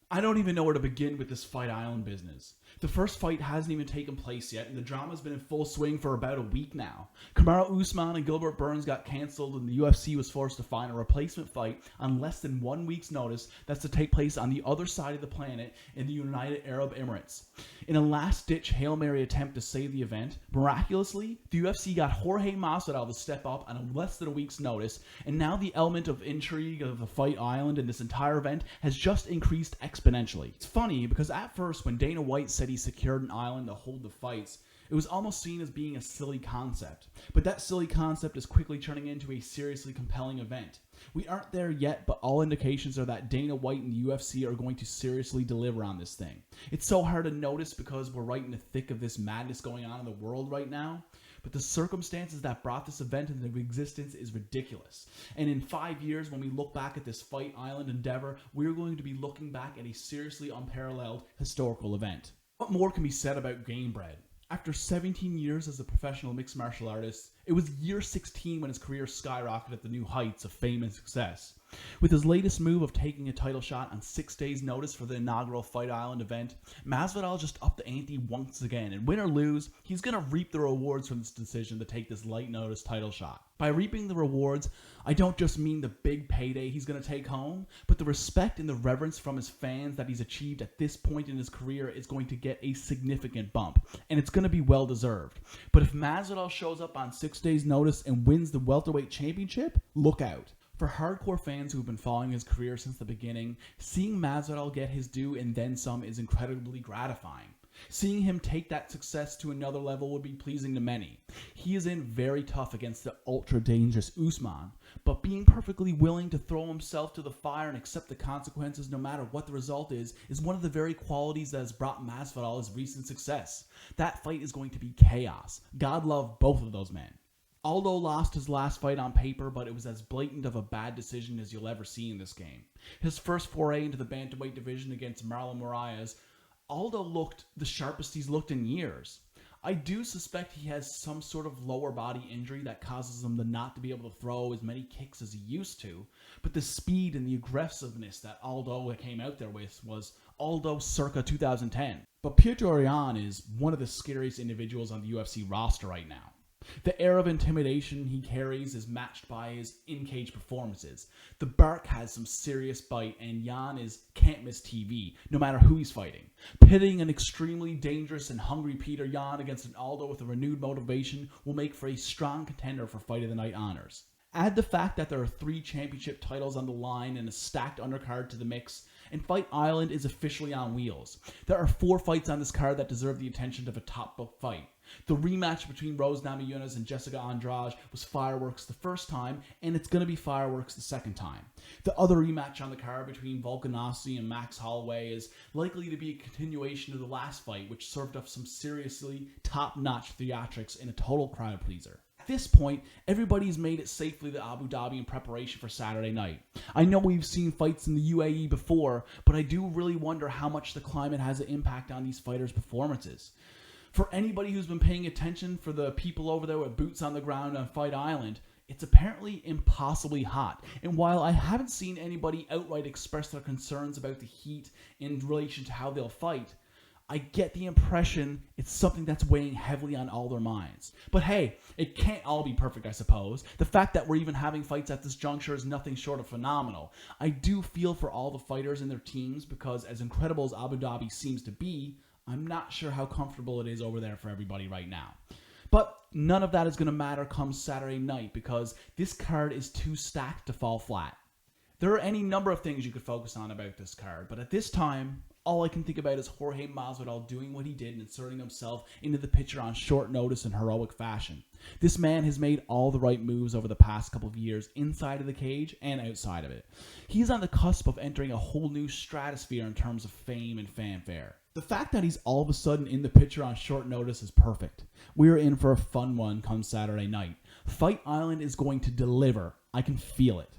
I don't even know where to begin with this Fight Island business. The first fight hasn't even taken place yet, and the drama's been in full swing for about a week now. Kamaru Usman and Gilbert Burns got cancelled, and the UFC was forced to find a replacement fight on less than 1 week's notice that's to take place on the other side of the planet in the United Arab Emirates. In a last-ditch Hail Mary attempt to save the event, miraculously, the UFC got Jorge Masvidal to step up on less than a week's notice, and now the element of intrigue of the Fight Island in this entire event has just increased exponentially. It's funny because at first, when Dana White said he secured an island to hold the fights, it was almost seen as being a silly concept. But that silly concept is quickly turning into a seriously compelling event. We aren't there yet, but all indications are that Dana White and the UFC are going to seriously deliver on this thing. It's so hard to notice because we're right in the thick of this madness going on in the world right now. But the circumstances that brought this event into existence is ridiculous. And in 5 years, when we look back at this Fight Island endeavor, we're going to be looking back at a seriously unparalleled historical event. What more can be said about Gamebred? After 17 years as a professional mixed martial artist, it was year 16 when his career skyrocketed to new heights of fame and success. With his latest move of taking a title shot on 6 days' notice for the inaugural Fight Island event, Masvidal just upped the ante once again, and win or lose, he's going to reap the rewards from this decision to take this light notice title shot. By reaping the rewards, I don't just mean the big payday he's going to take home, but the respect and the reverence from his fans that he's achieved at this point in his career is going to get a significant bump, and it's going to be well deserved. But if Masvidal shows up on 6 days' notice and wins the welterweight championship, look out. For hardcore fans who have been following his career since the beginning, seeing Masvidal get his due and then some is incredibly gratifying. Seeing him take that success to another level would be pleasing to many. He is in very tough against the ultra-dangerous Usman, but being perfectly willing to throw himself to the fire and accept the consequences no matter what the result is one of the very qualities that has brought Masvidal his recent success. That fight is going to be chaos. God love both of those men. Aldo lost his last fight on paper, but it was as blatant of a bad decision as you'll ever see in this game. His first foray into the bantamweight division against Marlon Moraes, Aldo looked the sharpest he's looked in years. I do suspect he has some sort of lower body injury that causes him to not to be able to throw as many kicks as he used to, but the speed and the aggressiveness that Aldo came out there with was Aldo circa 2010. But Piotr Yan is one of the scariest individuals on the UFC roster right now. The air of intimidation he carries is matched by his in-cage performances. The bark has some serious bite, and Yan is can't-miss TV, no matter who he's fighting. Pitting an extremely dangerous and hungry Peter Yan against an Aldo with a renewed motivation will make for a strong contender for Fight of the Night honors. Add the fact that there are 3 championship titles on the line and a stacked undercard to the mix, and Fight Island is officially on wheels. There are 4 fights on this card that deserve the attention of a top-book fight. The rematch between Rose Namajunas and Jessica Andrade was fireworks the first time, and it's going to be fireworks the second time. The other rematch on the card between Volkanovski and Max Holloway is likely to be a continuation of the last fight, which served up some seriously top-notch theatrics and a total crowd pleaser. At this point, everybody's made it safely to Abu Dhabi in preparation for Saturday night. I know we've seen fights in the UAE before, but I do really wonder how much the climate has an impact on these fighters' performances. For anybody who's been paying attention, for the people over there with boots on the ground on Fight Island, it's apparently impossibly hot. And while I haven't seen anybody outright express their concerns about the heat in relation to how they'll fight, I get the impression it's something that's weighing heavily on all their minds. But hey, it can't all be perfect, I suppose. The fact that we're even having fights at this juncture is nothing short of phenomenal. I do feel for all the fighters and their teams because as incredible as Abu Dhabi seems to be, I'm not sure how comfortable it is over there for everybody right now. But none of that is going to matter come Saturday night because this card is too stacked to fall flat. There are any number of things you could focus on about this card, but at this time, all I can think about is Jorge Masvidal doing what he did and inserting himself into the picture on short notice in heroic fashion. This man has made all the right moves over the past couple of years inside of the cage and outside of it. He's on the cusp of entering a whole new stratosphere in terms of fame and fanfare. The fact that he's all of a sudden in the picture on short notice is perfect. We're in for a fun one come Saturday night. Fight Island is going to deliver. I can feel it.